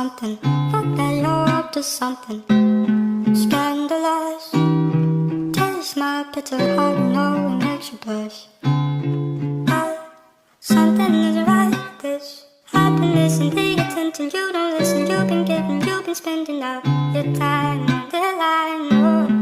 something. Fuck that you're up to something scandalous. Tell you smile, it's so hard to know it makes you blush. Something isn't right. This happiness and the attention. You don't listen. You've been spending all your time on the line. Oh.